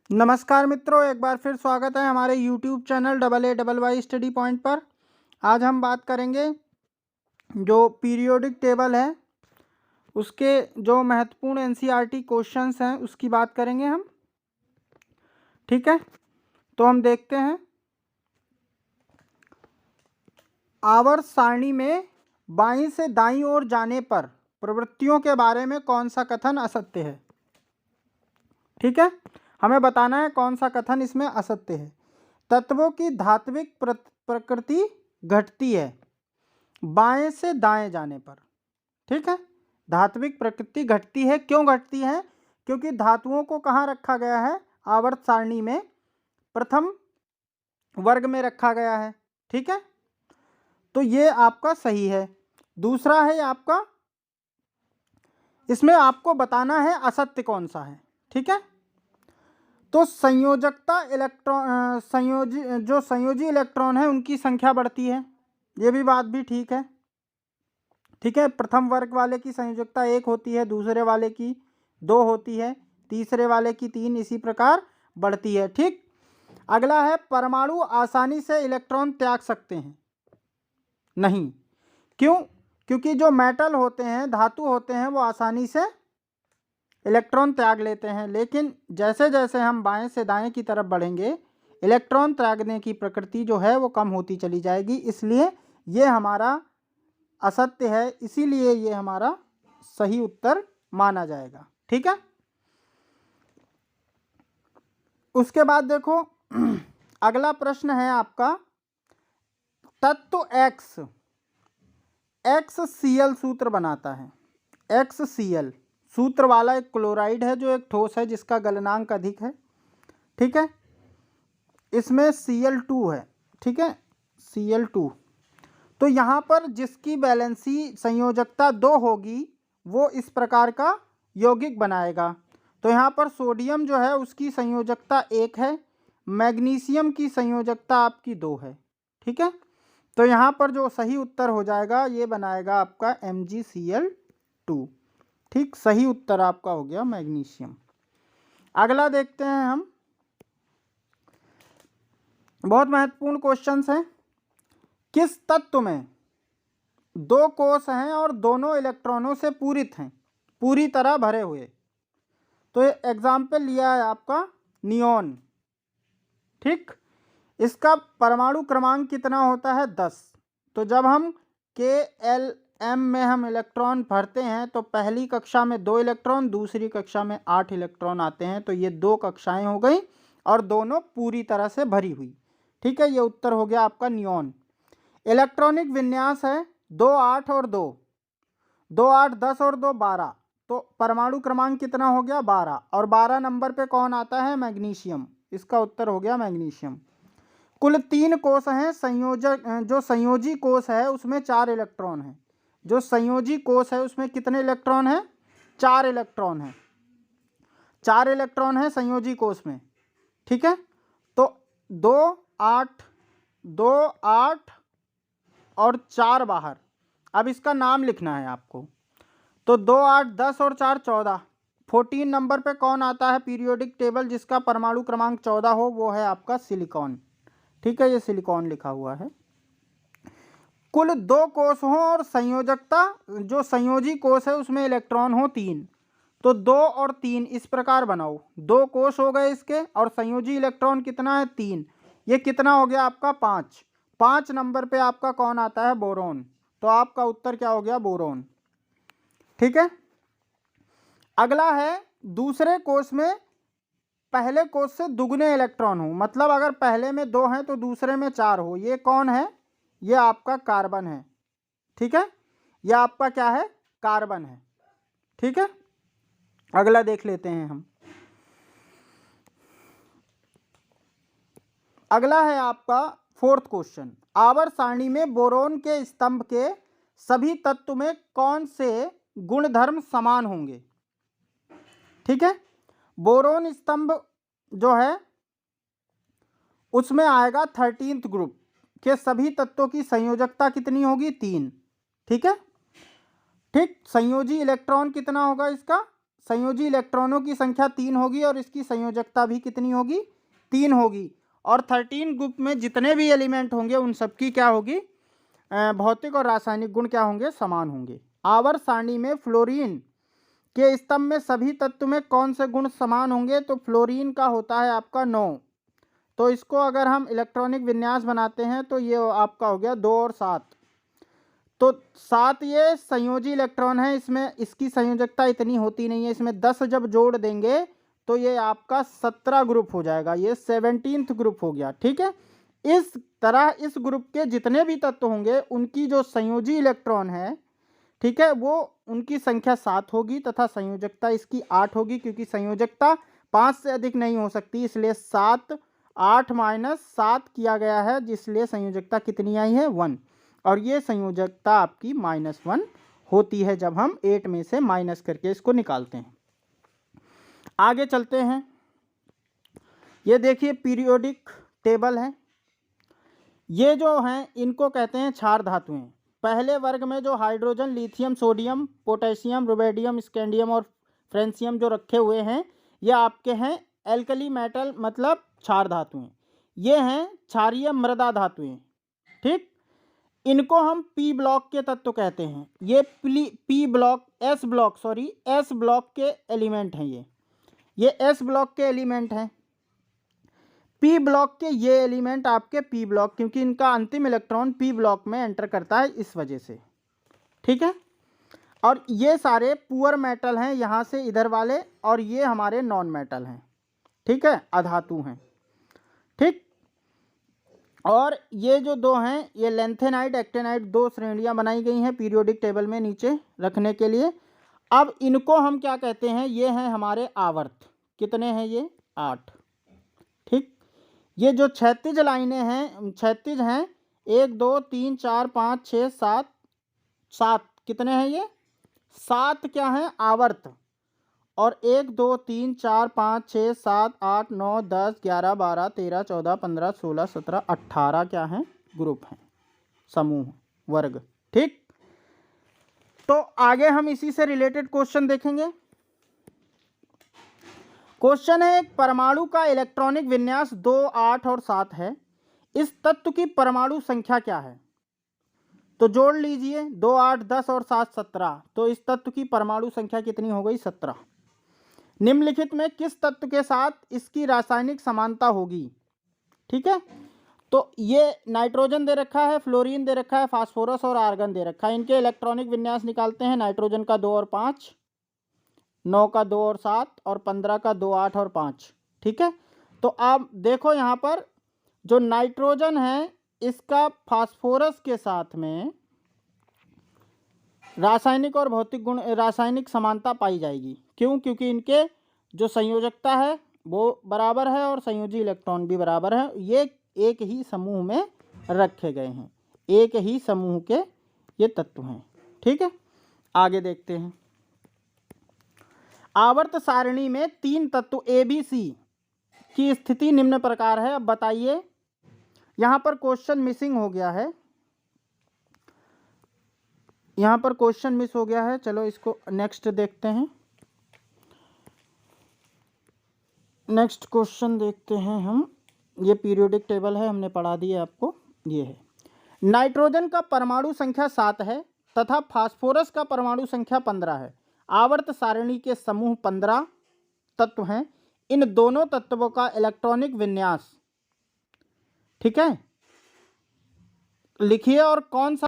नमस्कार मित्रों, एक बार फिर स्वागत है हमारे YouTube channel AAYY study point पर। आज हम बात करेंगे जो पीरियोडिक टेबल है उसके जो महत्वपूर्ण NCERT क्वेश्चंस हैं उसकी बात करेंगे हम। ठीक है, तो हम देखते हैं आवर्त सारणी में बाईं से दाईं ओर जाने पर प्रवृत्तियों के बारे में कौन सा कथन असत्य है। ठीक है, हमें बताना है कौन सा कथन इसमें असत्य है। तत्वों की धात्विक प्रकृति घटती है बाएं से दाएं जाने पर। ठीक है, धात्विक प्रकृति घटती है। क्यों घटती है? क्योंकि धातुओं को कहाँ रखा गया है? आवर्त सारणी में प्रथम वर्ग में रखा गया है। ठीक है, तो ये आपका सही है। दूसरा है आपका, इसमें आपको बताना है असत्य कौन सा है। ठीक है, तो संयोजकता इलेक्ट्रॉन संयोजी इलेक्ट्रॉन है उनकी संख्या बढ़ती है, ये भी बात भी ठीक है। ठीक है, प्रथम वर्ग वाले की संयोजकता 1 होती है, दूसरे वाले की 2 होती है, तीसरे वाले की 3, इसी प्रकार बढ़ती है। ठीक, अगला है परमाणु आसानी से इलेक्ट्रॉन त्याग सकते हैं? नहीं। क्यों? क्योंकि जो मेटल होते हैं, धातु होते हैं, वो आसानी से इलेक्ट्रॉन त्याग लेते हैं, लेकिन जैसे जैसे हम बाएं से दाएं की तरफ बढ़ेंगे इलेक्ट्रॉन त्यागने की प्रकृति जो है वो कम होती चली जाएगी, इसलिए ये हमारा असत्य है, इसीलिए ये हमारा सही उत्तर माना जाएगा। ठीक है, उसके बाद देखो अगला प्रश्न है आपका, तत्व एक्स Cl सूत्र बनाता है। XCl सूत्र वाला एक क्लोराइड है जो एक ठोस है जिसका गलनांक अधिक है। ठीक है, इसमें Cl2 है। ठीक है, Cl2, तो यहाँ पर जिसकी वैलेंसी संयोजकता 2 होगी वो इस प्रकार का यौगिक बनाएगा। तो यहाँ पर सोडियम जो है उसकी संयोजकता 1 है, मैग्नीशियम की संयोजकता आपकी 2 है। ठीक है, तो यहाँ पर जो सही उत्तर हो जाएगा ये बनाएगा आपका MgCl2। ठीक, सही उत्तर आपका हो गया मैग्नीशियम। अगला देखते हैं हम, बहुत महत्वपूर्ण क्वेश्चंस हैं। किस तत्व में 2 कोष हैं और दोनों इलेक्ट्रॉनों से पूरित हैं, पूरी तरह भरे हुए? तो एग्जाम्पल लिया है आपका नियॉन। ठीक, इसका परमाणु क्रमांक कितना होता है? 10। तो जब हम KLm में हम इलेक्ट्रॉन भरते हैं तो पहली कक्षा में 2 इलेक्ट्रॉन, दूसरी कक्षा में 8 इलेक्ट्रॉन आते हैं, तो ये 2 कक्षाएं हो गई और दोनों पूरी तरह से भरी हुई। ठीक है, ये उत्तर हो गया आपका नियॉन। इलेक्ट्रॉनिक विन्यास है 2 8 और 2, 2 8 10 और 2 12, तो परमाणु क्रमांक कितना हो गया? 12, और 12 नंबर पे कौन आता है? मैग्नीशियम, इसका उत्तर हो गया मैग्नीशियम। कुल 3 कोष हैं, जो संयोजी कोष है उसमें 4 इलेक्ट्रॉन हैं। जो संयोजी कोष है उसमें कितने इलेक्ट्रॉन हैं? 4 इलेक्ट्रॉन हैं, 4 इलेक्ट्रॉन हैं संयोजी कोष में। ठीक है, तो 2 8 2 8 और 4 बाहर। अब इसका नाम लिखना है आपको, तो 2 8 10 और 4 14। 14 नंबर पे कौन आता है पीरियोडिक टेबल जिसका परमाणु क्रमांक 14 हो? वो है आपका सिलिकॉन। ठीक है, ये सिलिकॉन लिखा हुआ है। कुल 2 कोष हों और संयोजकता, जो संयोजी कोष है उसमें इलेक्ट्रॉन हो 3, तो 2 और 3 इस प्रकार बनाओ। 2 कोष हो गए इसके और संयोजी इलेक्ट्रॉन कितना है? 3। ये कितना हो गया आपका? 5। 5 नंबर पे आपका कौन आता है? बोरोन। तो आपका उत्तर क्या हो गया? बोरोन। ठीक है, अगला है दूसरे कोष में पहले कोष से दुगने इलेक्ट्रॉन हो, मतलब अगर पहले में 2 हैं तो दूसरे में 4 हो। ये कौन है? ये आपका कार्बन है। ठीक है, ये आपका क्या है? कार्बन है। ठीक है, अगला देख लेते हैं हम। अगला है आपका 4th क्वेश्चन, आवर्त सारणी में बोरोन के स्तंभ के सभी तत्व में कौन से गुणधर्म समान होंगे? ठीक है, बोरोन स्तंभ जो है उसमें आएगा 13th ग्रुप के सभी तत्वों की संयोजकता कितनी होगी? 3। ठीक है, ठीक, संयोजी इलेक्ट्रॉन कितना होगा इसका? संयोजी इलेक्ट्रॉनों की संख्या 3 होगी और इसकी संयोजकता भी कितनी होगी, 3 होगी। और 13 ग्रुप में जितने भी एलिमेंट होंगे उन सबकी क्या होगी, भौतिक और रासायनिक गुण क्या होंगे, समान होंगे। आवर्त सारणी में फ्लोरीन के स्तंभ में सभी तत्व में कौन से गुण समान होंगे, तो फ्लोरीन का होता है आपका 9। तो इसको अगर हम इलेक्ट्रॉनिक विन्यास बनाते हैं तो ये आपका हो गया 2 और 7। तो 7 ये संयोजी इलेक्ट्रॉन है, इसमें इसकी संयोजकता इतनी होती नहीं है, इसमें 10 जब जोड़ देंगे तो ये आपका 17 ग्रुप हो जाएगा, ये 17th ग्रुप हो गया। ठीक है, इस तरह इस ग्रुप के जितने भी तत्व होंगे उनकी जो संयोजी इलेक्ट्रॉन है, ठीक है, वो उनकी संख्या 7 होगी तथा संयोजकता इसकी 8 होगी, क्योंकि संयोजकता 5 से अधिक नहीं हो सकती, इसलिए 7 8 - 7 किया गया है, जिसलिए संयोजकता कितनी आई है, 1। और ये संयोजकता आपकी -1 होती है जब हम 8 में से माइनस करके इसको निकालते हैं। आगे चलते हैं, ये देखिए पीरियोडिक टेबल है। ये जो हैं इनको कहते हैं क्षार धातुएं। पहले वर्ग में जो hydrogen, lithium, sodium, potassium, rubidium, scandium और फ्रेंसियम जो रखे हुए हैं ये आपके हैं एल्कली मेटल, मतलब क्षार धातुएं। ये हैं क्षारीय मृदा धातुएं। ठीक, इनको हम पी ब्लॉक के तत्व कहते हैं। ये एस ब्लॉक के एलिमेंट हैं। ये एस ब्लॉक के एलिमेंट हैं। पी ब्लॉक के ये एलिमेंट आपके पी ब्लॉक, क्योंकि इनका अंतिम इलेक्ट्रॉन पी ब्लॉक में एंटर करता है इस वजह से। ठीक है, और ये सारे पुअर मेटल हैं यहाँ से इधर वाले, और ये हमारे नॉन मेटल हैं। ठीक है, अधातु हैं। ठीक, और ये जो दो हैं ये लेंथेनाइट, एक्टेनाइट, 2 श्रेणियां बनाई गई हैं पीरियोडिक टेबल में नीचे रखने के लिए। अब इनको हम क्या कहते हैं, ये हैं हमारे आवर्त। कितने हैं ये, 8। ठीक, ये जो क्षैतिज लाइनें हैं, क्षैतिज हैं 1 2 3 4 5 6 7 7, कितने हैं ये, 7 क्या हैं, आवर्त। और 1 2 3 4 5 6 7 8 9 10 11 12 13 14 15 16 17 18 क्या हैं, ग्रुप हैं, समूह, वर्ग। ठीक, तो आगे हम इसी से रिलेटेड क्वेश्चन देखेंगे। क्वेश्चन है, एक परमाणु का इलेक्ट्रॉनिक विन्यास 2 8 और 7 है, इस तत्व की परमाणु संख्या क्या है। तो जोड़ लीजिए, 2 8 10 और 7 17, तो इस तत्व की परमाणु संख्या कितनी हो गई, 17। निम्नलिखित में किस तत्व के साथ इसकी रासायनिक समानता होगी। ठीक है, तो ये नाइट्रोजन दे रखा है, फ्लोरीन दे रखा है, फास्फोरस और आर्गन दे रखा है। इनके इलेक्ट्रॉनिक विन्यास निकालते हैं। नाइट्रोजन का 2 और 5, 9 का 2 और 7 और 15 का 2 8 और 5। ठीक है, तो आप देखो यहाँ पर जो नाइट्रोजन है इसका फास्फोरस के साथ में रासायनिक और भौतिक गुण, रासायनिक समानता पाई जाएगी। क्यों, क्योंकि इनके जो संयोजकता है वो बराबर है और संयोजी इलेक्ट्रॉन भी बराबर है। ये एक ही समूह में रखे गए हैं, एक ही समूह के ये तत्व हैं। ठीक है, आगे देखते हैं। आवर्त सारणी में 3 तत्व ABC की स्थिति निम्न प्रकार है। अब बताइए, यहाँ पर क्वेश्चन मिसिंग हो गया है, यहाँ पर क्वेश्चन मिस हो गया है। चलो इसको नेक्स्ट देखते हैं। नेक्स्ट क्वेश्चन देखते हैं हम। ये पीरियोडिक टेबल है, हमने पढ़ा दिया आपको। ये है, नाइट्रोजन का परमाणु संख्या 7 है तथा फास्फोरस का परमाणु संख्या 15 है। आवर्त सारणी के समूह 15 तत्व हैं। इन दोनों तत्वों का इलेक्ट्रॉनिक विन्यास, ठीक है, लिखिए और कौन सा